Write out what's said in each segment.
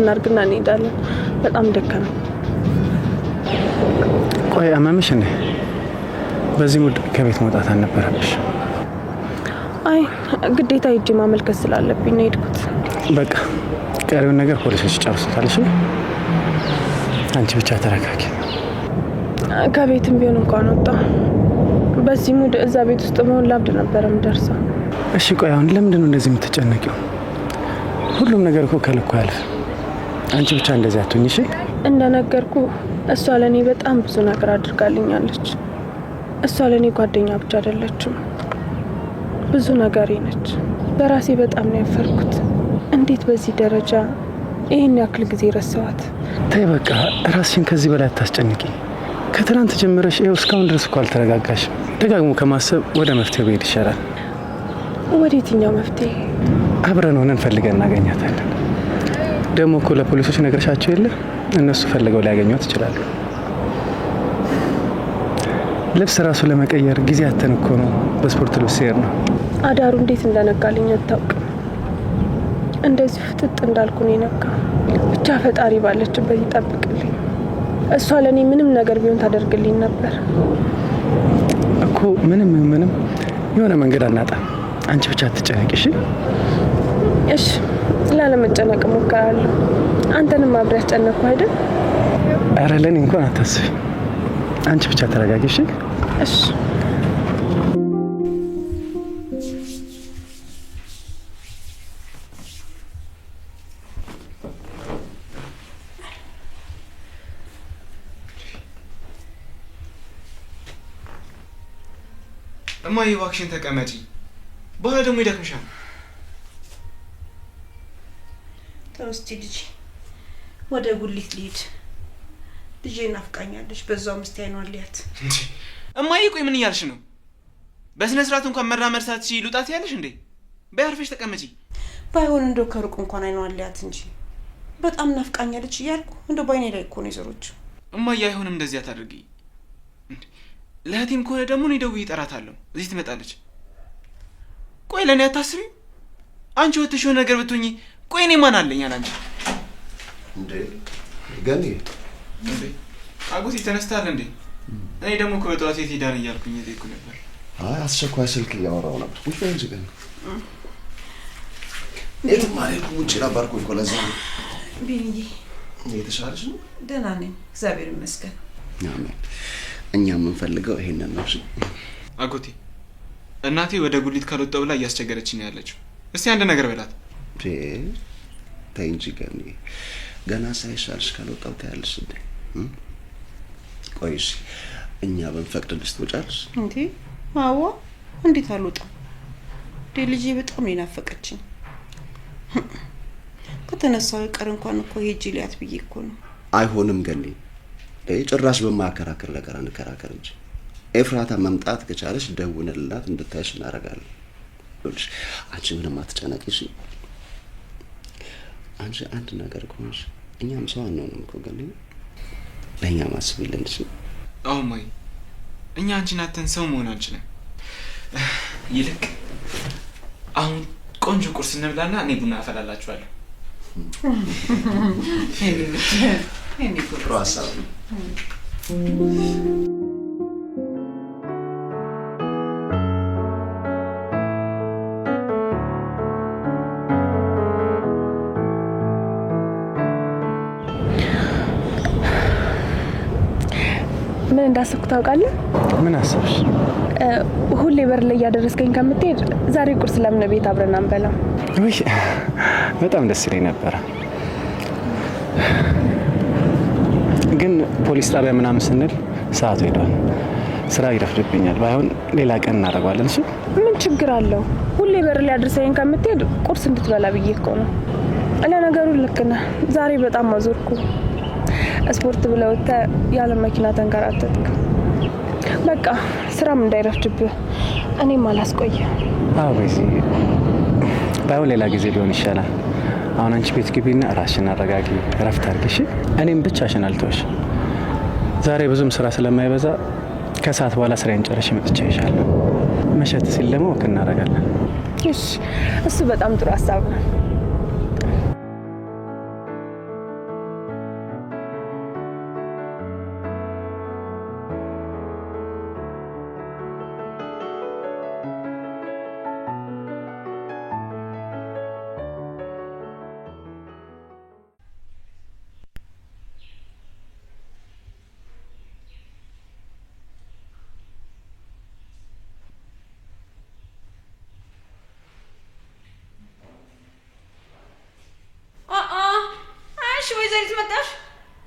እናርግና እንሄዳለን። በጣም ደከመኝ። ቆይ አመመሽ እንዴ? በዚህ ሙድ ከቤት መውጣት አልነበረብሽ። አይ ግዴታ ሂጅ ማመልከት ስላለብኝ ነው የሄድኩት። በቃ ቀሪውን ነገር ፖሊሶች ይጨርሱታል። እሺ አንቺ ብቻ ተረጋጊ። ከቤትም ቢሆን እንኳን ወጣ በዚህ ሙድ እዛ ቤት ውስጥ መሆን ላብድ ነበር የምደርሰው። እሺ ቆይ አሁን ለምንድን ነው እንደዚህ የምትጨነቂው? ሁሉም ነገር እኮ ከልኩ ያልፍ። አንቺ ብቻ እንደዚህ አትሁኝ። እሺ እንደነገርኩ እሷ ለኔ በጣም ብዙ ነገር አድርጋልኛለች። እሷ ለኔ ጓደኛ ብቻ አይደለችም፣ ብዙ ነገሬ ነች። በራሴ በጣም ነው ያፈርኩት። እንዴት በዚህ ደረጃ ይሄን ያክል ጊዜ ረሳዋት? ተይ በቃ ራስሽን ከዚህ በላይ አታስጨንቂ። ከትናንት ጀምረሽ ይኸው እስካሁን ድረስ እኮ አልተረጋጋሽም። ደጋግሞ ከማሰብ ወደ መፍትሄው ብሄድ ይሻላል። ወደ የትኛው መፍትሄ? አብረን ሆነን ፈልገን እናገኛታለን። ደግሞ እኮ ለፖሊሶች ነግረሻቸው የለ እነሱ ፈልገው ሊያገኟት ይችላሉ። ልብስ ራሱ ለመቀየር ጊዜ አተን እኮ ነው በስፖርት ልብስ ሄር ነው። አዳሩ እንዴት እንደነጋልኝ አታውቅም። እንደዚህ ፍጥጥ እንዳልኩ ነው የነጋ። ብቻ ፈጣሪ ባለችበት ይጠብቅልኝ። እሷ ለኔ ምንም ነገር ቢሆን ታደርግልኝ ነበር እኮ። ምንም የሆነ መንገድ አናጣም። አንቺ ብቻ አትጨነቂ እሺ? እሺ ላለመጨነቅ እሞክራለሁ። አንተንም አብሬ ያስጨነቅኩ አይደል? ኧረ ለኔ እንኳን አታስቢ። አንቺ ብቻ ተረጋጊ እሺ? እሺ እማዬ እባክሽን ተቀመጪ፣ በኋላ ደግሞ ይደክምሻል። ተውስቲ ልጅ ወደ ጉሊት ልሂድ። ልጄ ናፍቃኛለች። በዛው ምስቲ አይኗን ሊያት። እማዬ ቆይ ምን እያልሽ ነው? በስነ ስርዓት እንኳን መራመድ ሳትችይ ልውጣት ያለሽ እንዴ? በያርፈሽ ተቀመጪ። ባይሆን እንደው ከሩቅ እንኳን አይኗን ሊያት እንጂ በጣም ናፍቃኛለች እያልኩ እንደው ባይኔ ላይ እኮ ነው የዞረችው። እማዬ አይሆንም እንደዚህ አታድርጊ። ለእህቴም ከሆነ ደግሞ እኔ ደውዬ እጠራታለሁ፣ እዚህ ትመጣለች። ቆይ ለእኔ አታስቢም? አንቺ ወጥሽ የሆነ ነገር ብትሆኚ ቆይ እኔ ማን አለኝ አላንቺ? እንዴ ገኒ እንዴ አጎቴ ተነስተሃል እንዴ? እኔ ደግሞ ከወጣት የት ሄዳን እያልኩኝ እየጠየኩ ነበር። አይ አስቸኳይ ስልክ እያወራሁ ነበር። ቁጭ በይ እንጂ ገኒ። የትም አልሄድኩም፣ ውጭ ነበርኩ እኮ ለዛ ነው። ቢኒዬ የተሻለሽ ነው? ደህና ነኝ እግዚአብሔር ይመስገን። አሜን። እኛ የምንፈልገው ይሄንን ነው። እሺ አጎቴ እናቴ ወደ ጉሊት ካልወጣሁ ብላ እያስቸገረችኝ ያለችው። እስቲ አንድ ነገር በላት። ተይ እንጂ ገኒ፣ ገና ሳይሻልሽ ካልወጣሁ ታያለሽ እንዴ? ቆይሽ እኛ ብንፈቅድልሽ ትወጫለሽ እንዴ? አዎ እንዴት አልወጣም? ልጄ በጣም ነው የናፈቀችኝ። ከተነሳው ቀር እንኳን እኮ ሄጂ ሊያት ብዬ እኮ ነው። አይሆንም ገኒ፣ ጭራሽ በማከራከር ነገር አንከራከር እንጂ። ኤፍራታ መምጣት ከቻለሽ ደውነልላት እንድታይሽ እናደርጋለን። ልጅ አንቺ ምንም አትጨነቂ እሺ? አንቺ አንድ ነገር ከሆንሽ እኛም ሰው አንሆንም እኮ ገኒ፣ ለእኛ ማስብልን እሺ? አዎ ማይ፣ እኛ አንቺን አተን ሰው መሆን አንችልም። ይልቅ አሁን ቆንጆ ቁርስ እንብላና እኔ ቡና አፈላላችኋለሁ። ጥሩ ሀሳብ ነው። ምን እንዳሰብኩ ታውቃለህ? ምን አሰብሽ? ሁሌ በር ላይ ያደረስከኝ ከምትሄድ ዛሬ ቁርስ ለምን ቤት አብረን አንበላም? ወይ በጣም ደስ ይለኝ ነበር፣ ግን ፖሊስ ጣቢያ ምናምን ስንል ሰዓቱ ሄዷል። ስራ ይረፍድብኛል። ባይሆን ሌላ ቀን እናደርገዋለን። እሺ ምን ችግር አለው? ሁሌ በር ላይ አድርሰኝ ከምትሄድ ቁርስ እንድትበላ ብዬ እኮ ነው። ለነገሩ ልክ ነህ። ዛሬ በጣም አዞርኩ። ስፖርት ብለህ ወጥተህ ያለ መኪና ተንከራተትክ። በቃ ስራም እንዳይረፍድብህ እኔም አላስቆየ። አዎ በዚህ ባይሆን ሌላ ጊዜ ሊሆን ይሻላል። አሁን አንቺ ቤት ግቢና ራስሽን አረጋጊ፣ እረፍት አድርጊ። እሺ እኔም ብቻሽን አልተውሽ። ዛሬ ብዙም ስራ ስለማይበዛ ከሰዓት በኋላ ስራዬን ጨርሼ መጥቼ ይሻላል። መሸት ሲል ደግሞ ወክ እናደርጋለን። እሺ እሱ በጣም ጥሩ ሀሳብ ነው። ወይዘሪት መጣሽ?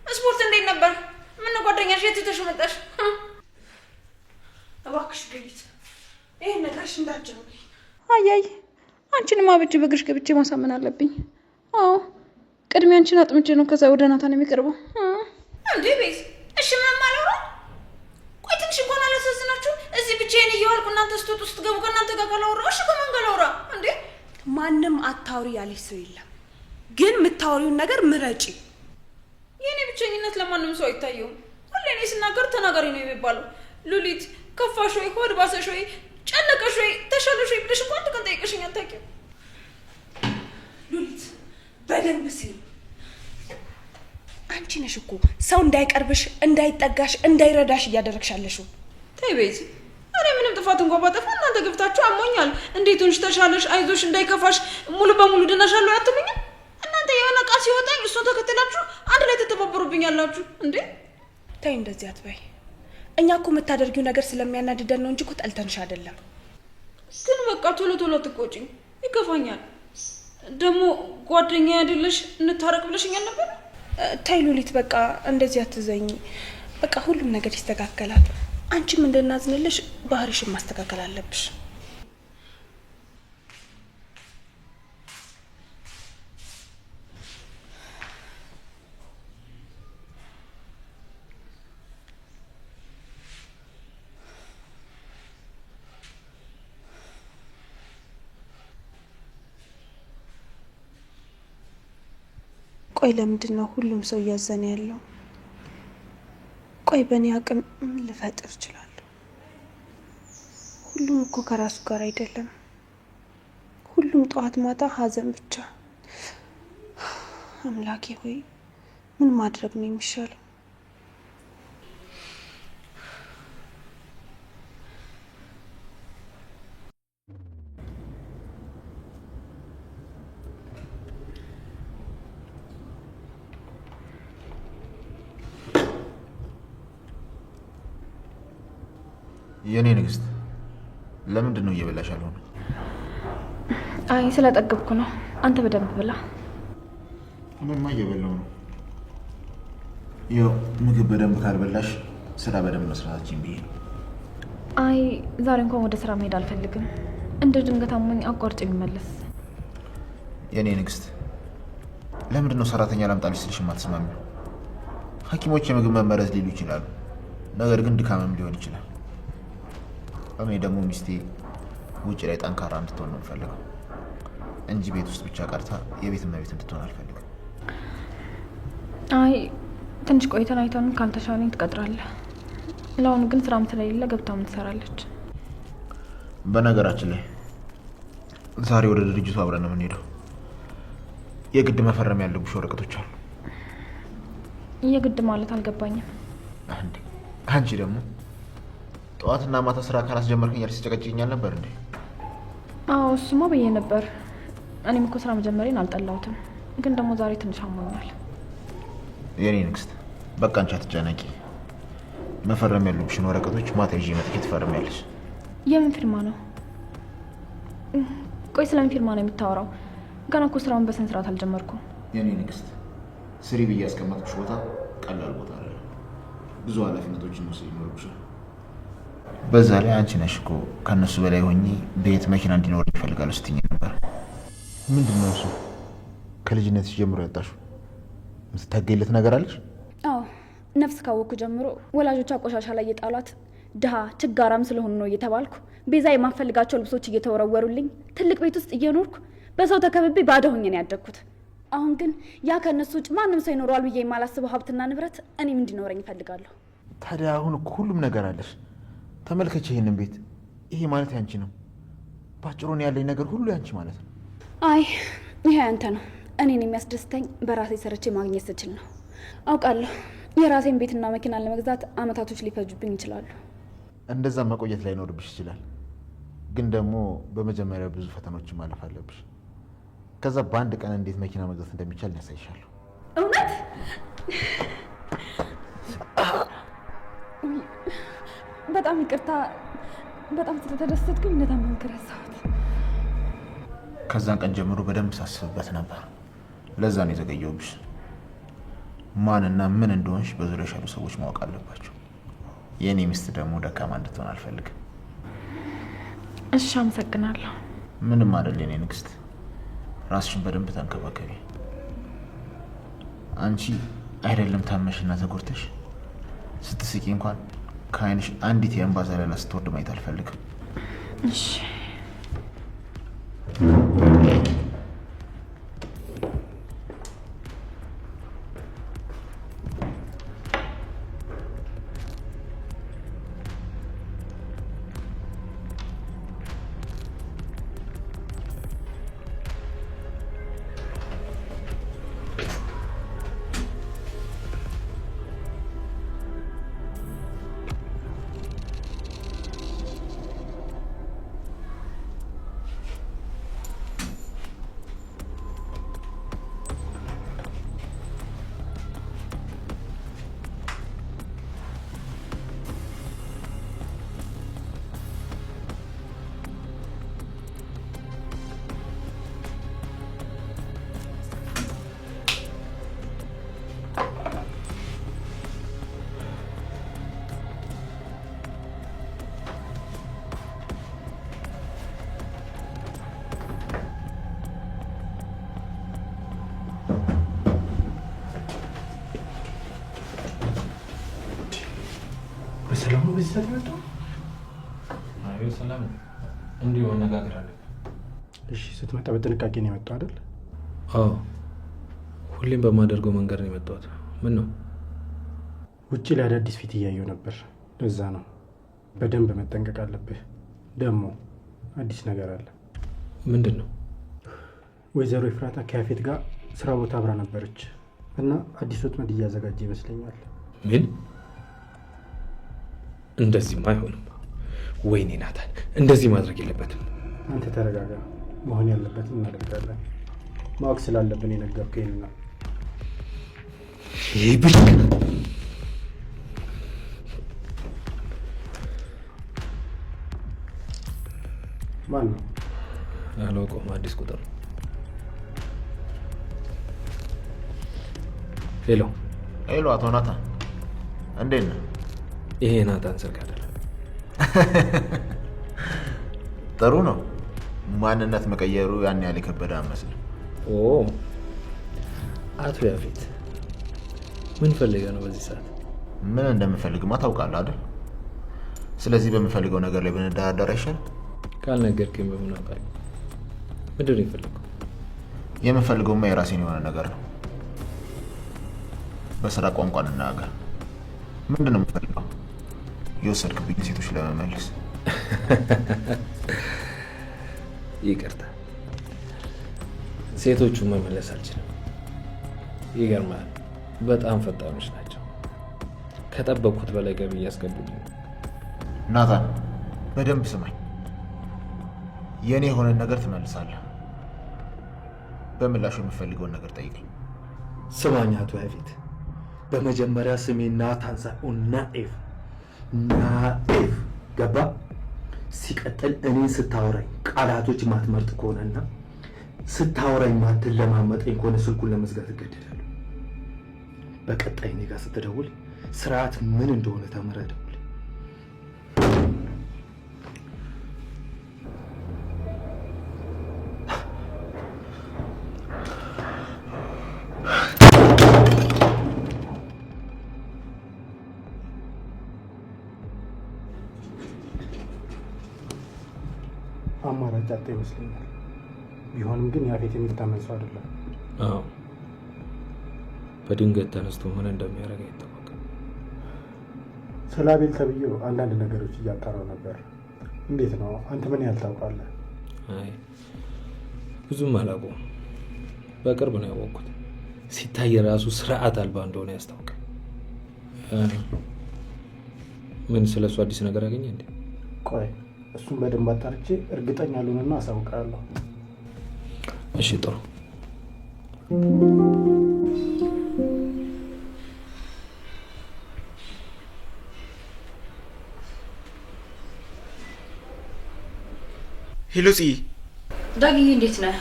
ስፖርት እንዴት ነበር? ምን ጓደኛሽ የት ትተሽ መጣሽ? እባክሽ ሉሊት ይሄን ነገርሽ እንዳትጀምሪ። አያይ አንቺንማ በእጅ በእግርሽ ገብቼ ማሳመን አለብኝ። አዎ ቅድሚያ አንቺን አጥምቼ ነው ከዛ ወደ ናታን የሚቀርበው። እንዴ ቤት እሺ ምንም አላወራ። ቆይ ትንሽ እንኳን አላሳዝናችሁ? እዚህ ብቻዬን እየዋልኩ እናንተ ስትወጡ ስትገቡ ከእናንተ ጋር ካላወራ እሺ ከማን ጋር ላውራ እንዴ? ማንም አታውሪ ያለሽ ሰው የለም፣ ግን የምታወሪውን ነገር ምረጪ። የኔ ብቸኝነት ለማንም ሰው አይታየውም። ሁሌ እኔ ስናገር ተናጋሪ ነው የሚባለው። ሉሊት ከፋሽ ወይ ሆድ ባሰሽ ወይ ጨነቀሽ ወይ ተሻለሽ ወይ ብለሽ እንኳን አንድ ቀን ጠይቀሽኝ አታውቂም። ሉሊት በደንብ ስሚ። አንቺ ነሽ እኮ ሰው እንዳይቀርብሽ፣ እንዳይጠጋሽ፣ እንዳይረዳሽ እያደረግሻለሽው። ተይ ቤዚ፣ እኔ ምንም ጥፋት እንኳን ባጠፋ እናንተ ገብታችሁ አሞኛል፣ እንዴት ሆንሽ፣ ተሻለሽ፣ አይዞሽ፣ እንዳይከፋሽ፣ ሙሉ በሙሉ ድነሻለሁ አትሉኝም? እናንተ የሆነ ዕቃ ሲወጣኝ እሱን ተከትላችሁ አንድ ላይ ትተባበሩብኛላችሁ እንዴ? ተይ እንደዚህ አትበይ። እኛ እኮ የምታደርጊው ነገር ስለሚያናድደን ነው እንጂ እኮ ጠልተንሽ አይደለም። ግን በቃ ቶሎ ቶሎ አትቆጪኝ፣ ይከፋኛል። ደግሞ ጓደኛ አይደለሽ እንታረቅ ብለሽኛል ነበር። ተይ ሉሊት በቃ እንደዚህ አትዘኝ። በቃ ሁሉም ነገር ይስተካከላል። አንቺም እንድናዝንልሽ ባህሪሽን ማስተካከል አለብሽ። ቆይ ለምንድን ነው ሁሉም ሰው እያዘነ ያለው? ቆይ በእኔ አቅም ምን ልፈጥር እችላለሁ? ሁሉም እኮ ከራሱ ጋር አይደለም። ሁሉም ጠዋት ማታ ሀዘን ብቻ። አምላኬ ሆይ ምን ማድረግ ነው የሚሻለው? የኔ ንግስት ለምንድን ነው እየበላሽ ያልሆነ? አይ ስለጠገብኩ ነው። አንተ በደንብ ብላ። እኔማ እየበላው ነው። ያው ምግብ በደንብ ካልበላሽ ስራ በደንብ መስራታችን ብዬ ነው። አይ ዛሬ እንኳን ወደ ስራ መሄድ አልፈልግም። እንደ ድንገት አሞኝ አቋርጬ የሚመለስ። የኔ ንግስት ለምንድን ነው ሰራተኛ ላምጣልሽ ስልሽ የማትስማሚው? ሐኪሞች የምግብ መመረዝ ሊሉ ይችላሉ፣ ነገር ግን ድካምም ሊሆን ይችላል። እኔ ደግሞ ሚስቴ ውጭ ላይ ጠንካራ እንድትሆን ነው የምፈልገው እንጂ ቤት ውስጥ ብቻ ቀርታ የቤት እመቤት እንድትሆን አልፈልግም። አይ ትንሽ ቆይተን አይተን ካልተሻለኝ ትቀጥራለህ። ለአሁኑ ግን ስራም ስለሌለ ገብታም ትሰራለች። በነገራችን ላይ ዛሬ ወደ ድርጅቱ አብረን ነው የምንሄደው። የግድ መፈረም ያለብሽ ወረቀቶች አሉ። የግድ ማለት አልገባኝም። አንቺ ደግሞ ጠዋትና ማታ ስራ ካላስጀመርከኝ ያልሽ ተጨቀጭኛል ነበር እንዴ? አዎ እሱማ ብዬ ነበር። እኔም እኮ ስራ መጀመሪያን አልጠላሁትም፣ ግን ደግሞ ዛሬ ትንሽ አሞኛል። የኔ ንግስት በቃ አንቺ አትጨነቂ። መፈረም ያሉብሽን ወረቀቶች ማታ ይዤ መጥቼ ትፈርሚያለሽ። የምን ፊርማ ነው? ቆይ ስለምን ፊርማ ነው የምታወራው? ገና እኮ ስራውን በስነ ስርዓት አልጀመርኩም። የኔ ንግስት ስሪ ብዬ ያስቀመጥኩሽ ቦታ ቀላል ቦታ አይደለም። ብዙ ኃላፊነቶችን መውሰድ ይኖርብሻል። በዛ ላይ አንቺ ነሽ እኮ ከነሱ በላይ ሆኜ ቤት መኪና እንዲኖር ይፈልጋል ስትኝ ነበር። ምንድነው እሱ? ከልጅነትሽ ጀምሮ ያጣሽው የምትታገይለት ነገር አለሽ? አዎ ነፍስ ካወቅኩ ጀምሮ ወላጆቿ ቆሻሻ ላይ የጣሏት ድሃ ችጋራም ስለሆኑ ነው እየተባልኩ ቤዛ የማፈልጋቸው ልብሶች እየተወረወሩልኝ ትልቅ ቤት ውስጥ እየኖርኩ በሰው ተከብቤ ባዶ ሆኜ ነው ያደግኩት። አሁን ግን ያ ከነሱ ውጭ ማንም ሰው ይኖረዋል ብዬ የማላስበው ሀብትና ንብረት እኔም እንዲኖረኝ እፈልጋለሁ። ታዲያ አሁን እኮ ሁሉም ነገር አለሽ። ተመልከች ይሄንን ቤት። ይሄ ማለት ያንቺ ነው። ባጭሩ ነው ያለኝ ነገር ሁሉ ያንቺ ማለት ነው። አይ ይሄ ያንተ ነው። እኔን የሚያስደስተኝ በራሴ ሰርቼ ማግኘት ስችል ነው። አውቃለሁ የራሴን ቤትና መኪና ለመግዛት አመታቶች ሊፈጁብኝ ይችላሉ። እንደዛ መቆየት ላይኖርብሽ ይችላል። ግን ደግሞ በመጀመሪያ ብዙ ፈተናዎችን ማለፍ አለብሽ። ከዛ በአንድ ቀን እንዴት መኪና መግዛት እንደሚቻል ያሳይሻለሁ። እውነት? በጣም ይቅርታ። በጣም ስለተደሰትኩኝ እንደታመምክ ረሳሁት። ከዛን ቀን ጀምሮ በደንብ ሳስብበት ነበር። ለዛ ነው የዘገየሁብሽ። ማንና ምን እንደሆንሽ በዙሪያሽ ያሉ ሰዎች ማወቅ አለባቸው። የኔ ሚስት ደግሞ ደካማ እንድትሆን አልፈልግም። እሺ አመሰግናለሁ። ምንም አይደል የኔ ንግስት። ራስሽን በደንብ ተንከባከቢ። አንቺ አይደለም ታመሽና ተጎድተሽ ስትስቂ እንኳን ከዓይንሽ አንዲት የእንባ ዘለላ ስትወርድ ማየት አልፈልግም። እሺ በሰላም ነው በዚህ ተመጣ? አይ ሰላም እንዲሁ መነጋገር አለ። እሺ ስትመጣ በጥንቃቄ ነው የመጣው አይደል? አዎ ሁሌም በማደርገው መንገድ ነው የመጣሁት። ምን ነው? ውጪ ላይ አዳዲስ ፊት እያየሁ ነበር። ለዛ ነው። በደንብ መጠንቀቅ አለብህ። ደግሞ አዲስ ነገር አለ። ምንድን ነው? ወይዘሮ ኤፍራታ ከያፌት ጋር ስራ ቦታ አብራ ነበረች እና አዲስ ወጥመድ እያዘጋጀ ይመስለኛል። ምን? እንደዚህማ አይሆንም። ወይኔ ናታን፣ እንደዚህ ማድረግ የለበትም። አንተ ተረጋጋ። መሆን ያለበትን እናደርጋለን። ማወቅ ስላለብን የነገርኩህ ይሄን ነው። ይህ ብልቅ ማን ነው? አላውቀውም። አዲስ ቁጥር። ሄሎ ሄሎ፣ አቶ ናታን እንዴት ነህ? ይሄ ናታን ስልክ አይደለም። ጥሩ ነው። ማንነት መቀየሩ ያን ያህል የከበደ አይመስልም። ኦ አቶ ያፌት ምን ፈልገህ ነው በዚህ ሰዓት? ምን እንደምፈልግማ ታውቃለህ አይደል? ስለዚህ በምፈልገው ነገር ላይ ብንደራደር አይሻልም? ካልነገርከኝ በምን አውቃለሁ? ምንድን ነው የፈለገው? የምፈልገውማ የራሴን የሆነ ነገር ነው። በስራ ቋንቋ እንናገር። ምንድን ነው የምፈልገው? የወሰድክብኝ ሴቶች ለመመለስ። ይቅርታ፣ ሴቶቹን መመለስ አልችልም። ይገርማል፣ በጣም ፈጣኖች ናቸው። ከጠበቅኩት በላይ ገቢ እያስገቡልኝ። ናታን በደንብ ስማኝ። የእኔ የሆነን ነገር ትመልሳለህ። በምላሹ የምፈልገውን ነገር ጠይቀኝ። ስማኝ አቶ ያፌት፣ በመጀመሪያ ስሜ ናታን ሳይሆን ናኤፍ ናኤፍ፣ ገባ? ሲቀጥል እኔን ስታወራኝ ቃላቶች ማትመርጥ ከሆነና ስታወራኝ ማትለማመጠኝ ከሆነ ስልኩን ለመዝጋት እገደዳለሁ። በቀጣይ እኔ ጋር ስትደውል ስርዓት ምን እንደሆነ ተምረህ ደውል። አማራጭ አጣ ይመስለኛል። ቢሆንም ግን ያፌት የሚታመን ሰው አይደለም። አዎ በድንገት ተነስቶ ምን እንደሚያደርግ አይታወቅም። ስለ አቤል ተብዬው አንዳንድ ነገሮች እያጣራው ነበር። እንዴት ነው? አንተ ምን ያህል ታውቃለህ? አይ ብዙም አላውቀውም። በቅርብ ነው ያወቅኩት። ሲታይ ራሱ ስርዓት አልባ እንደሆነ ያስታውቃል። ምን ስለሱ አዲስ ነገር አገኘ እንዴ? ቆይ እሱን በደንብ አጣርቼ እርግጠኛ ልሆንና አሳውቃለሁ። እሺ ጥሩ። ሄሎ ጽዬ። ዳግዬ እንዴት ነህ?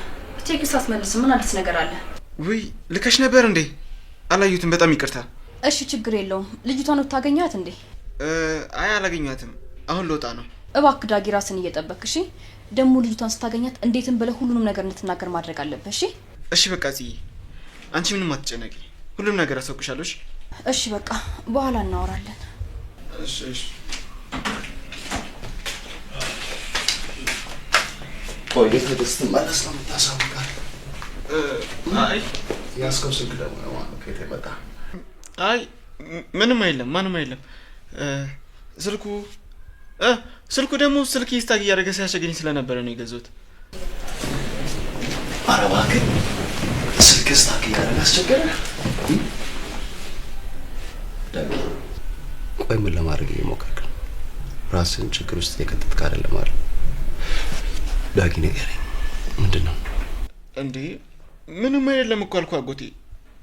ቴክስት አስመልስ። ምን አዲስ ነገር አለ? ውይ ልከሽ ነበር እንዴ? አላዩትም። በጣም ይቅርታ። እሺ ችግር የለውም። ልጅቷን ታገኛት እንዴ? አይ አላገኛትም። አሁን ልወጣ ነው። እባክህ ዳጊ ራስን እየጠበቅክ እሺ። ደግሞ ልጅቷን ስታገኛት እንዴትም ብለህ ሁሉንም ነገር እንድትናገር ማድረግ አለብህ እሺ። እሺ በቃ ጽዬ፣ አንቺ ምንም አትጨነቂ። ሁሉም ነገር አሳውቅሻለሁ። እሺ በቃ በኋላ እናወራለን። እሺ እሺ። ቆይ ደስ ማለት ነው የምታሳውቃል? አይ ያስከው ስልክ ደግሞ ነው ማለት ከየት መጣ? አይ ምንም አይደለም፣ ማንም አይደለም። ስልኩ ደግሞ ስልክ ይስታግ እያደረገ ሲያስቸግረኝ ስለነበረ ነው የገዛሁት። ኧረ እባክህ ስልክ ይስታግ እያደረገ አስቸገረ? ቆይ ምን ለማድረግ እየሞከርክ ነው? ራስን ችግር ውስጥ የከተትክ አይደለም አይደል? ዳጊ ንገረኝ፣ ምንድን ነው እንዴ? ምንም አይደለም እኮ አልኩህ አጎቴ።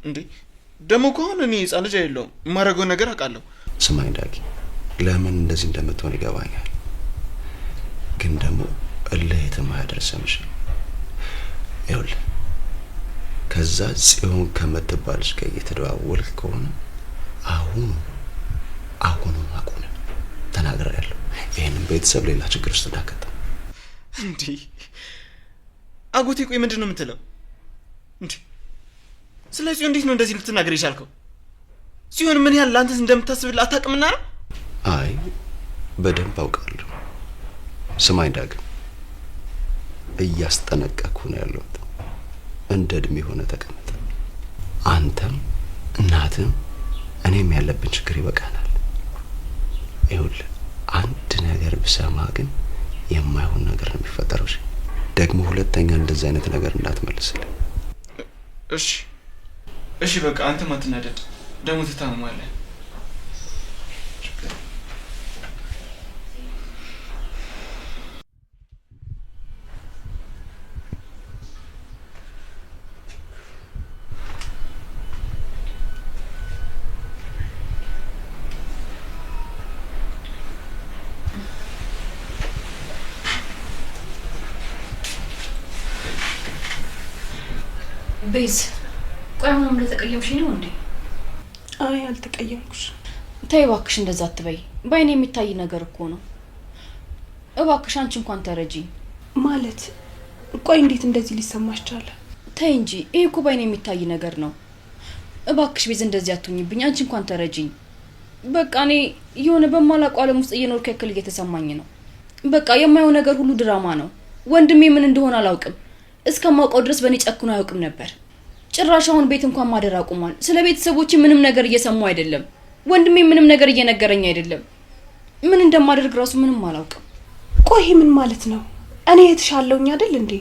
እንዴ ደግሞ ከሆነ እኔ ህፃን ልጅ አይደለሁም፣ የማደርገውን ነገር አውቃለሁ። ስማኝ ዳጊ፣ ለምን እንደዚህ እንደምትሆን ይገባኛል፣ ግን ደግሞ እልህ የትም አያደርስምሽ። ይኸውልህ ከዛ ጽዮን ከምትባልሽ ጋር እየተደዋወልክ ከሆነ አሁኑን ተናግሬያለሁ። ይሄንን ቤተሰብ ሌላ ችግር ውስጥ እንዳከተም። እንዴ አጎቴ ቆይ ምንድን ነው የምትለው? እንዴ ስለዚህ እንዴት ነው እንደዚህ ልትናገር የቻልከው? ሲሆን ምን ያህል ለአንተ እንደምታስብልህ አታውቅምና ነው? አይ በደንብ አውቃለሁ። ስማኝ ዳግም፣ እያስጠነቀቅኩ ነው ያለሁት። እንደ እድሜ ሆነ ተቀመጠ። አንተም እናትም እኔም ያለብን ችግር ይበቃናል። ይኸውልህ አንድ ነገር ብሰማ ግን የማይሆን ነገር ነው የሚፈጠረው። ደግሞ ሁለተኛ እንደዚህ አይነት ነገር እንዳትመልስልኝ። እሺ እሺ በቃ አንተም አትናደድ። ደግሞ ትታመማለህ። ቤዝ ቆይ አሁንም ለተቀየምሽኝ ነው እንዴ? አይ አልተቀየምኩሽ። ተይ እባክሽ እንደዛ አትበይ። በአይኔ የሚታይ ነገር እኮ ነው። እባክሽ አንቺ እንኳን ተረጂኝ። ማለት ቆይ እንዴት እንደዚህ ሊሰማሽ ቻለ? ተይ እንጂ ይሄ እኮ በአይኔ የሚታይ ነገር ነው። እባክሽ ቤዝ እንደዚህ አትሁኝብኝ። አንቺ እንኳን ተረጂኝ። በቃ እኔ የሆነ በማላውቀው ዓለም ውስጥ እየኖርኩ ያክል እየተሰማኝ ነው። በቃ የማየው ነገር ሁሉ ድራማ ነው። ወንድሜ ምን እንደሆነ አላውቅም። እስከማውቀው ድረስ በእኔ ጨክኖ አያውቅም ነበር። ጭራሽ አሁን ቤት እንኳን ማደር አቁሟል። ስለ ቤተሰቦቼ ምንም ነገር እየሰማሁ አይደለም። ወንድሜ ምንም ነገር እየነገረኝ አይደለም። ምን እንደማደርግ ራሱ ምንም አላውቅም። ቆይ ምን ማለት ነው? እኔ የተሻለውኝ አይደል እንዴ?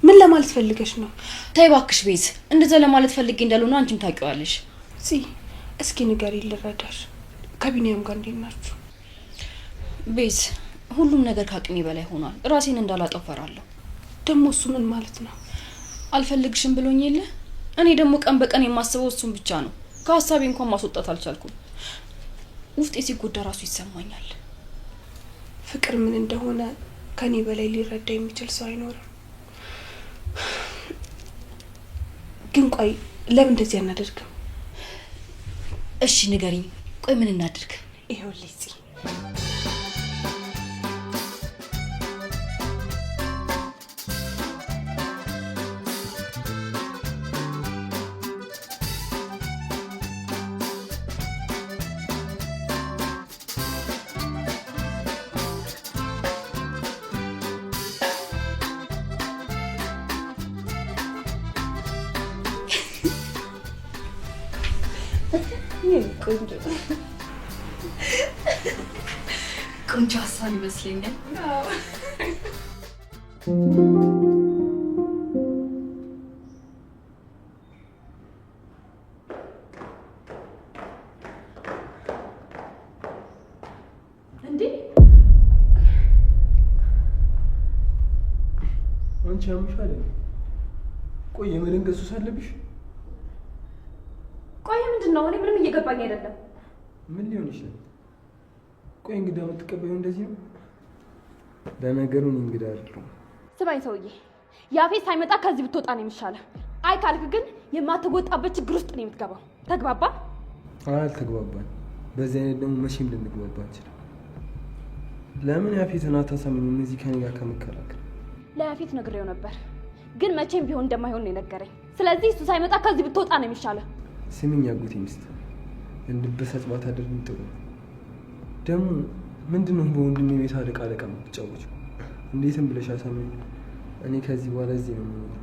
ምን ለማለት ፈልገሽ ነው? ተይ እባክሽ ቤዝ፣ እንደዛ ለማለት ፈልጌ እንዳልሆነ አንቺም ታውቂዋለሽ። እስኪ ንገሪ ልረዳሽ። ከቢኒያም ጋር እንዴት ናችሁ? ቤዝ፣ ሁሉም ነገር ከአቅሜ በላይ ሆኗል። ራሴን እንዳላጠፋ እፈራለሁ። ደግሞ እሱ ምን ማለት ነው? አልፈልግሽም ብሎኝ የለ። እኔ ደግሞ ቀን በቀን የማስበው እሱን ብቻ ነው። ከሀሳቤ እንኳን ማስወጣት አልቻልኩም። ውስጤ ሲጎዳ ራሱ ይሰማኛል። ፍቅር ምን እንደሆነ ከኔ በላይ ሊረዳ የሚችል ሰው አይኖርም። ግን ቆይ ለምን እንደዚህ አናደርግም? እሺ ንገሪኝ። ቆይ ምን እናድርግ? ይኸውልሽ ቆንጆ ቆንጆ ሀሳብ ይመስለኛል። አንቺ ያምሻል። ቆይ የመደንገጥ ሱስ አለብሽ? ቆይ ምንድን ነው? እኔ ምንም እየገባኝ አይደለም። ምን ሊሆን ይችላል? ቆይ እንግዳ የምትቀበይው እንደዚህ ነው? ለነገሩ እኔ እንግዳ አይደለሁም። ስማኝ ሰውዬ፣ ያፌት ሳይመጣ ከዚህ ብትወጣ ነው የሚሻለው። አይ ካልክ ግን የማትወጣበት ችግር ውስጥ ነው የምትገባው። ተግባባ? አልተግባባን። በዚህ አይነት ደግሞ መቼም ልንግባባ አንችልም። ለምን ያፌትን አታሳምኝም? እዚህ ከኔ ጋር ከመከራከር ለያፌት ነግሬው ነበር፣ ግን መቼም ቢሆን እንደማይሆን ነው የነገረኝ። ስለዚህ እሱ ሳይመጣ ከዚህ ብትወጣ ነው የሚሻለው። ስሚኝ አጎቴ ሚስት፣ እንድበሳጭ ባታደርግም ጥሩ ነው። ደግሞ ምንድነው በወንድሜ ቤት አለቃ የምትጫወችው? እንዴትም ብለሽ አሳምኝ። እኔ ከዚህ በኋላ እዚህ ነው የምኖረው።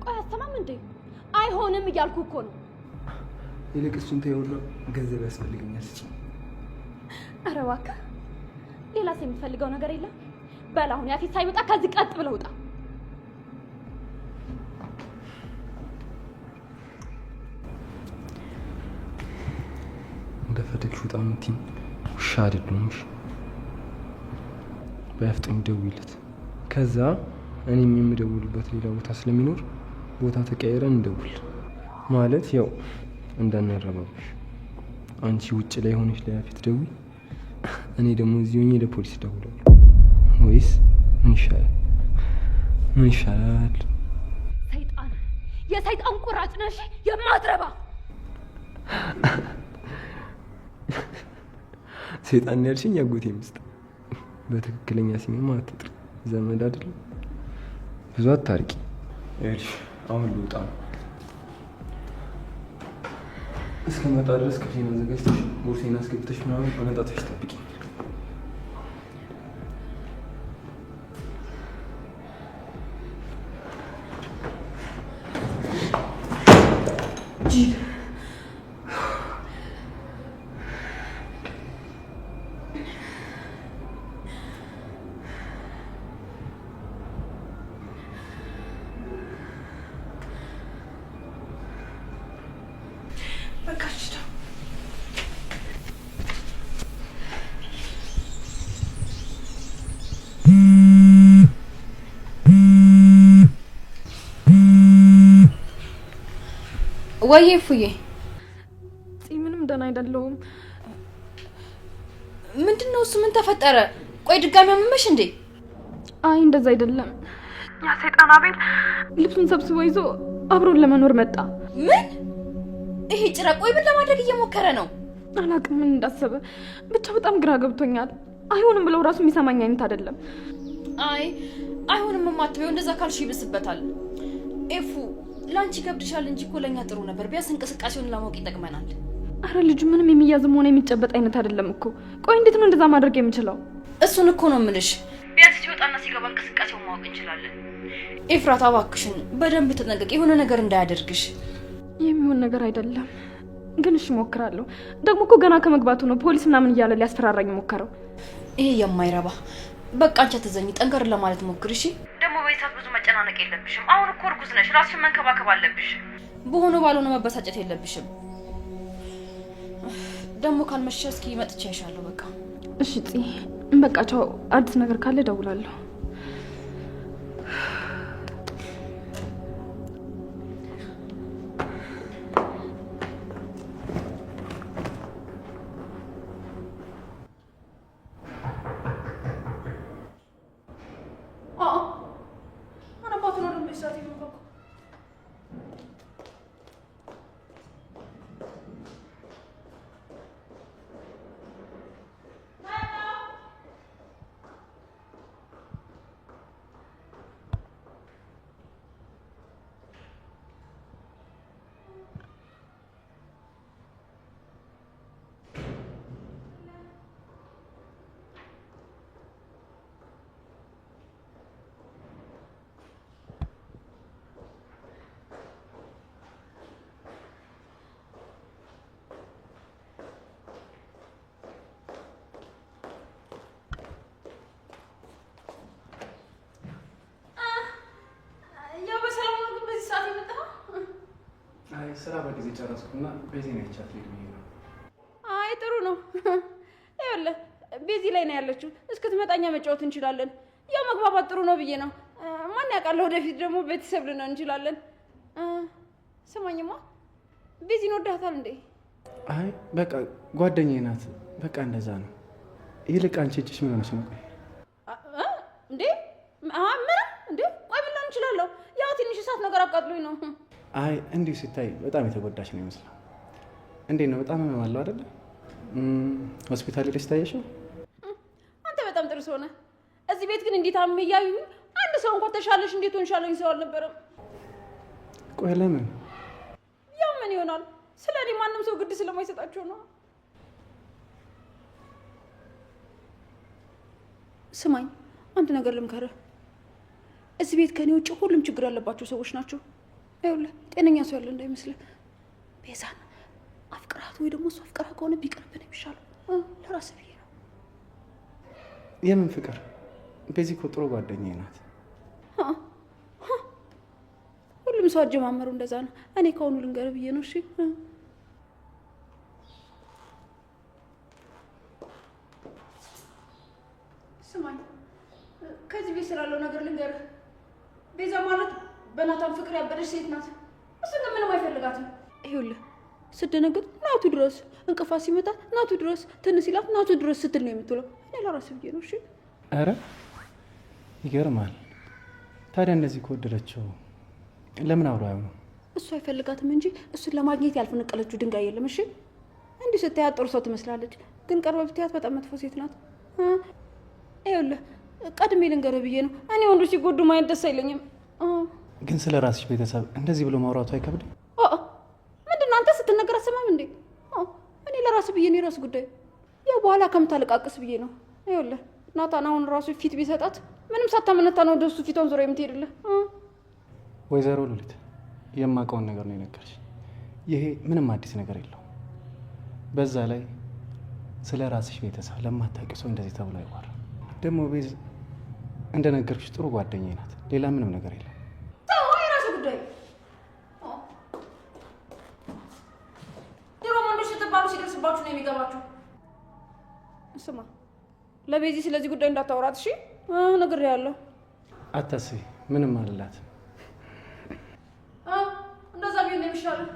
ቆይ አሰማም እንዴ? አይሆንም እያልኩ እኮ ነው። ይልቅ እሱን ተይውና ገንዘብ ያስፈልገኛል ስጪ። ኧረ እባክህ ሌላስ የምትፈልገው ነገር የለም? በል አሁን ያፌት ሳይመጣ ከዚህ ቀጥ ብለህ ውጣ። እንደፈለግሽ ውጣ የምትይኝ ውሻ አይደለሁም። በያፍጥኝ ደውይለት። ከዛ እኔም የምደውልበት ሌላ ቦታ ስለሚኖር ቦታ ተቀያይረን እንደውል። ማለት ያው እንዳናረባብሽ። አንቺ ውጭ ላይ ሆነሽ ለያፌት ደውይ፣ እኔ ደግሞ እዚህ ሆኜ ለፖሊስ እደውላለሁ። ወይስ ምን ይሻላል? ምን ይሻላል? ሰይጣን፣ የሰይጣን ቁራጭ ነሽ የማትረባ። ሰይጣን ያልሽኝ ያጎቴ ሚስት፣ በትክክለኛ ስሜማ አትጥሪ። ዘመድ አይደለም። ብዙ አታርቂ። እሺ አሁን ልውጣ ነው። እስከመጣ ድረስ ክፍሌን አዘጋጅተሽ ቦርሴን አስገብተሽ ምናምን አመጣጥሽ ጠብቂ። ወይ እፉዬ፣ ምንም ደህና አይደለሁም። ምንድነው እሱ? ምን ተፈጠረ? ቆይ ድጋሚ አመመሽ እንዴ? አይ እንደዛ አይደለም። ያ ሰይጣን አቤል ልብሱን ሰብስቦ ይዞ አብሮን ለመኖር መጣ። ምን? ይሄ ጭራቅ ቆይ ምን ለማድረግ እየሞከረ ነው? አላውቅም ምን እንዳሰበ፣ ብቻ በጣም ግራ ገብቶኛል። አይሆንም ብለው ራሱ የሚሰማኝ አይነት አይደለም። አይ አይሆንም የማትበይው፣ እንደዛ ካልሽ ይብስበታል። ኤፉ ላንቺ ከብድሻል እንጂ እኮ ለኛ ጥሩ ነበር። ቢያንስ እንቅስቃሴውን ለማወቅ ይጠቅመናል። አረ ልጁ ምንም የሚያዝም ሆነ የሚጨበጥ አይነት አይደለም እኮ። ቆይ እንዴት ነው እንደዛ ማድረግ የምችለው? እሱን እኮ ነው የምልሽ። ቢያንስ ሲወጣና ሲገባ እንቅስቃሴውን ማወቅ እንችላለን። ኤፍራታ እባክሽን በደንብ ተጠንቀቂ፣ የሆነ ነገር እንዳያደርግሽ። የሚሆን ነገር አይደለም ግን እሺ እሞክራለሁ። ደግሞ እኮ ገና ከመግባቱ ነው ፖሊስ ምናምን እያለ ሊያስፈራራኝ ሞከረው። ይሄ የማይረባ በቃ አንቺ አትዘኝ፣ ጠንከር ለማለት ሞክሪ እሺ። ደግሞ በይሳት ብዙ መጨናነቅ የለብሽም። አሁን እኮ እርጉዝ ነሽ፣ ራስሽን መንከባከብ አለብሽ። በሆነ ባልሆነ መበሳጨት የለብሽም። ደግሞ ካልመሸ እስኪ መጥቼ አይሻለሁ። በቃ እሺ ጽ በቃ ቻው። አዲስ ነገር ካለ እደውላለሁ። ስራ በጊዜ ጨረስኩና ቤዚ ነው ይቻት ልጅ ነው። አይ ጥሩ ነው። ይኸውልህ ቤዚ ላይ ነው ያለችው። እስክትመጣኛ መጫወት እንችላለን። ያው መግባባት ጥሩ ነው ብዬ ነው። ማን ያውቃል ወደፊት ደግሞ ቤተሰብ ልንሆን እንችላለን። ስማኝማ ቤዚን ወዳታል እንዴ? አይ በቃ ጓደኛዬ ናት። በቃ እንደዛ ነው። ይልቅ አንቺ እጅሽ ምን ሆነሽ ነው? እንዴ ምን እንዴ? ቆይ ምን እንችላለሁ? ያው ትንሽ እሳት ነገር አቃጥሎኝ ነው። አይ እንዲሁ ሲታይ በጣም የተጎዳሽ ነው ይመስላል። እንዴት ነው? በጣም ህመም አለው አይደለ? ሆስፒታል ሄደሽ ታየሽው? አንተ በጣም ጥሩ ሰው ነህ። እዚህ ቤት ግን እንዴት አመመኝ እያዩኝ አንድ ሰው እንኳን ተሻለሽ እንዴት ሆንሻለኝ ሰው አልነበረም። ቆይ ለምን? ያው ምን ይሆናል? ስለ እኔ ማንም ሰው ግድ ስለማይሰጣቸው ነው። ስማኝ አንድ ነገር ልምከርህ። እዚህ ቤት ከኔ ውጭ ሁሉም ችግር ያለባቸው ሰዎች ናቸው። ይኸውልህ ጤነኛ ሰው ያለ እንዳይመስልህ። ቤዛን አፍቅራት ወይ ደግሞ እሱ አፍቅራ ከሆነ ቢቀርብን የሚሻለው ለራስህ ብዬ ነው። የምን ፍቅር? ቤዚ እኮ ጥሩ ጓደኛዬ ናት። ሁሉም ሰው አጀማመሩ እንደዛ ነው። እኔ ከሆኑ ልንገርህ ብዬ ነው። እሺ ስማኝ ከዚህ ቤት ስላለው ነገር ልንገርህ። ቤዛ ማለት በናታን ፍቅር ያበደች ሴት ናት። እሱ ግን ምንም አይፈልጋትም። ይኸውልህ ስደነግጥ ናቱ ድረስ፣ እንቅፋት ሲመጣ ናቱ ድረስ፣ ትንሽ ሲላት ናቱ ድረስ ስትል ነው የምትውለው። እኔ ለራስህ ብዬ ነው። እሺ ኧረ ይገርማል። ታዲያ እንደዚህ ከወደደችው ለምን አብሮ አይሆንም? እሱ አይፈልጋትም እንጂ እሱን ለማግኘት ያልፈነቀለችው ድንጋይ የለም። እሺ እንዲህ ስታያት ጥሩ ሰው ትመስላለች፣ ግን ቀርበህ ብታያት በጣም መጥፎ ሴት ናት። ይኸውልህ ቀድሜ ልንገርህ ብዬ ነው። እኔ ወንዶች ሲጎዱ ማየት ደስ አይለኝም። ግን ስለ ራስሽ ቤተሰብ እንደዚህ ብሎ ማውራቱ አይከብድም? ምንድን ነው አንተ ስትነገር አትሰማም እንዴ? እኔ ለራስህ ብዬ ነው፣ የራስ ጉዳይ። ያው በኋላ ከምታለቃቅስ ብዬ ነው። ይኸውልህ ናታን አሁን ራሱ ፊት ቢሰጣት ምንም ሳታመነታ ነው ወደ እሱ ፊቷን ዞሮ የምትሄድልህ። ወይዘሮ ሉሊት የማውቀውን ነገር ነው የነገርሽ። ይሄ ምንም አዲስ ነገር የለውም። በዛ ላይ ስለ ራስሽ ቤተሰብ ለማታውቂው ሰው እንደዚህ ተብሎ አይዋራም። ደግሞ ቤዝ እንደነገርኩሽ ጥሩ ጓደኛዬ ናት። ሌላ ምንም ነገር የለም። የራስ ጉዳይ። ድሮ ወንዶች ስትባሉ ሲደርስባችሁ ነው የሚገባችሁ። ስማ ለቤዚ ስለዚህ ጉዳይ እንዳታወራት እሺ? ነግሬያለሁ። አታስቢ፣ ምንም አልላት። እንደዛ ቢሆን የሚሻለው።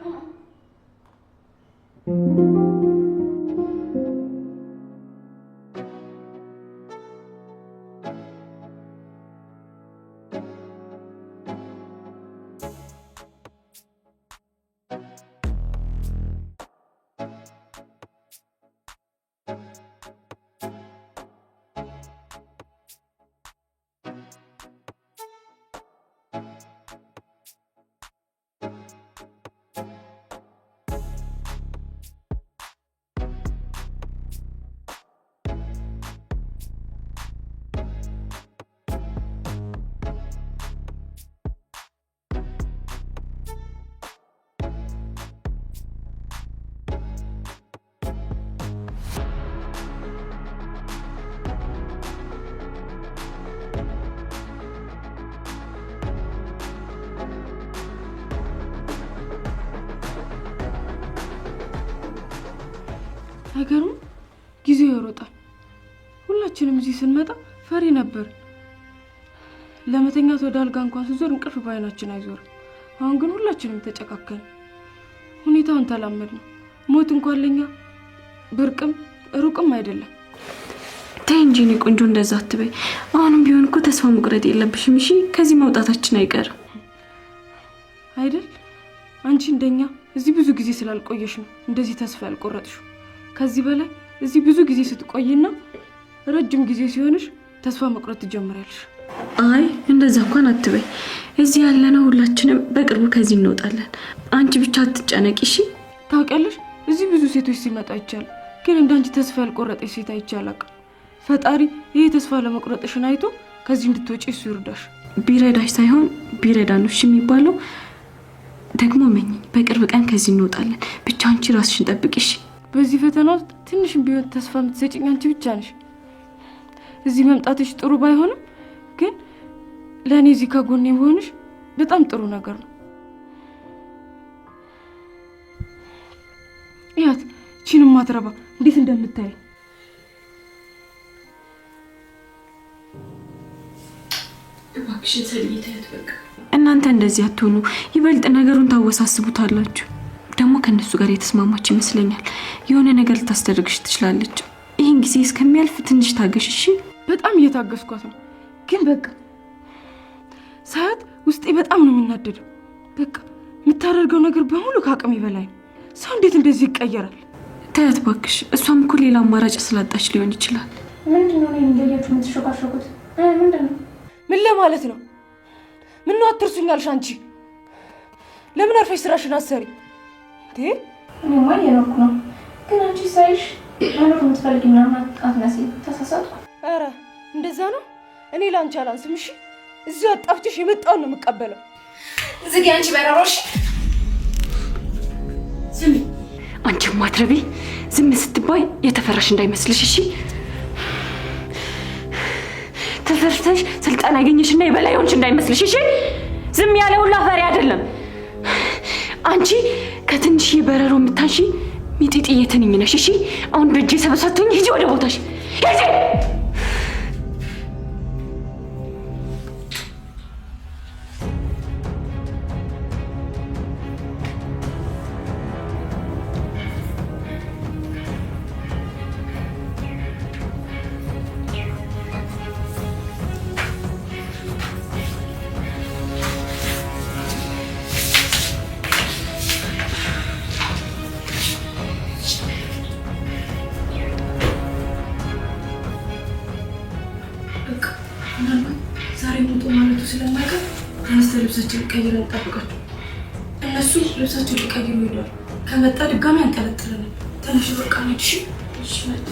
ነገሩም ጊዜው ይሮጣል። ሁላችንም እዚህ ስንመጣ ፈሪ ነበር። ለመተኛት ወደ አልጋ እንኳን ስዞር እንቅልፍ ባይናችን አይዞርም። አሁን ግን ሁላችንም ተጨካከን። ሁኔታውን ተላመድ ነው። ሞት እንኳን ለኛ ብርቅም ሩቅም አይደለም። ተይ እንጂ እኔ ቆንጆ እንደዛ አትበይ። አሁንም ቢሆን እኮ ተስፋ መቁረጥ የለብሽም እሺ? ከዚህ መውጣታችን አይቀርም አይደል? አንቺ እንደኛ እዚህ ብዙ ጊዜ ስላልቆየሽ ነው እንደዚህ ተስፋ ያልቆረጥሽው። ከዚህ በላይ እዚህ ብዙ ጊዜ ስትቆይና ረጅም ጊዜ ሲሆንሽ ተስፋ መቁረጥ ትጀምሪያለሽ። አይ እንደዛ እንኳን አትበይ። እዚህ ያለነው ሁላችንም በቅርቡ ከዚህ እንወጣለን። አንቺ ብቻ አትጨነቂ እሺ? ታውቂያለሽ እዚህ ብዙ ሴቶች ሲመጣ ይቻላል፣ ግን እንዳንቺ ተስፋ ያልቆረጠሽ ሴት አይቻላል። ፈጣሪ ይሄ ተስፋ ለመቁረጥሽን አይቶ ከዚህ እንድትወጪ እሱ ይርዳሽ። ቢረዳሽ ሳይሆን ቢረዳንሽ የሚባለው። ደግሞ መኝ በቅርብ ቀን ከዚህ እንወጣለን። ብቻ አንቺ ራስሽን ጠብቂ እሺ? በዚህ ፈተና ውስጥ ትንሽም ቢሆን ተስፋ የምትሰጪኝ አንቺ ብቻ ነሽ። እዚህ መምጣትሽ ጥሩ ባይሆንም ግን ለእኔ እዚህ ከጎኔ መሆንሽ በጣም ጥሩ ነገር ነው። እያት ቺንም ማትረባ እንዴት እንደምታይ እባክሽን ሰልዬ ታያት በቃ። እናንተ እንደዚህ አትሆኑ፣ ይበልጥ ነገሩን ታወሳስቡታላችሁ። ደግሞ ከነሱ ጋር የተስማማች ይመስለኛል። የሆነ ነገር ልታስደርግሽ ትችላለች። ይህን ጊዜ እስከሚያልፍ ትንሽ ታገሽ እሺ? በጣም እየታገስኳት ነው፣ ግን በቃ ሳያት ውስጤ በጣም ነው የሚናደደው። በቃ የምታደርገው ነገር በሙሉ ከአቅሜ በላይ ነው። ሰው እንዴት እንደዚህ ይቀየራል? ታያት እባክሽ። እሷም እኮ ሌላ አማራጭ ስላጣች ሊሆን ይችላል። ምንድነው እኔን እንደያችሁ የምትሾካሾኩት? ምንድነው? ምን ለማለት ነው? ምን ነው አትርሱኛልሽ? አንቺ ለምን አርፈሽ ስራሽን አሰሪ? እኔማ እየኖርኩ ነው፣ ግን አንቺ ሳይሽ መኖር የምትፈልጊ ምናምን አትመስይም። ተሳሳትኩ? ኧረ እንደዛ ነው። እኔ ለአንቺ አላንስም። እሺ እዚሁ አጣፍጭሽ የመጣውን ነው የምቀበለው። ዝጊ አንቺ በራሮሽ። ዝም አንቺ ማትረቢ። ዝም ስትባይ የተፈራሽ እንዳይመስልሽ እሺ? ተፈርተሽ ስልጣን ያገኘሽና የበላይ ሆንሽ እንዳይመስልሽ እሺ? ዝም ያለ ሁሉ አፈሪ አይደለም። አንቺ ከትንሽ በረሮ የምታንሺ ሚጢጢ የትንኝ ነሽ እሺ? አሁን በእጄ ሰበሳቱኝ። ሂጂ ወደ ቦታሽ ሂጂ። ዛሬ ሙጡ ማለቱ ስለማይቀር ተነስተን ልብሳችን ቀይረን እንጠብቃቸው። እነሱ ልብሳቸውን ሊቀይሩ ሄደዋል። ከመጣ ድጋሚ አንጠለጥለንም። ተነሽ በቃ ነድሽ። እሺ መጣ።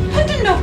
ምንድን ነው?